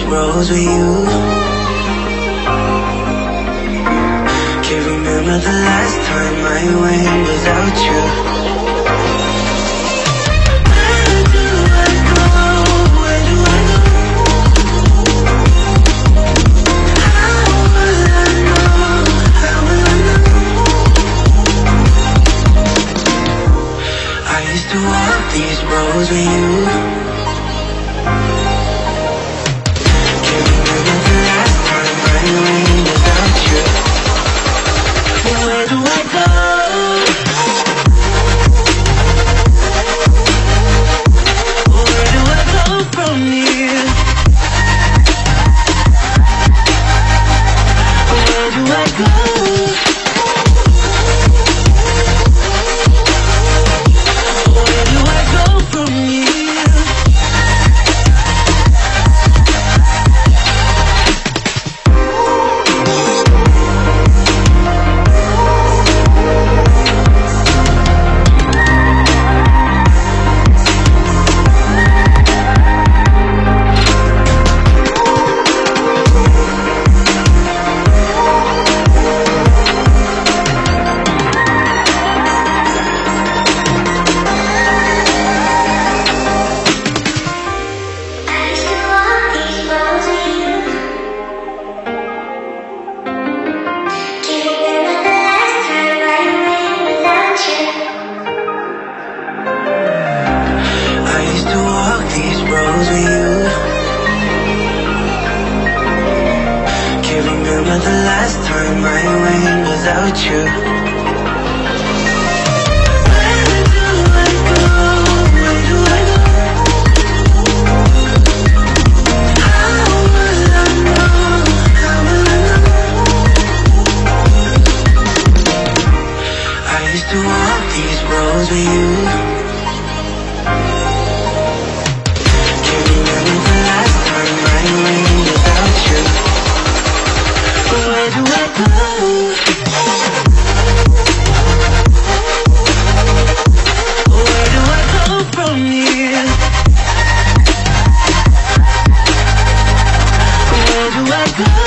roads with you. Can't remember the last time I went without you. Where do I go? Where do I go? How will I know? How will I know? I used to walk these roads with you. Can't remember the last time I went without you. Where do I go? Where do I go from here? Where do I go? Where do I go from here? Where do I go?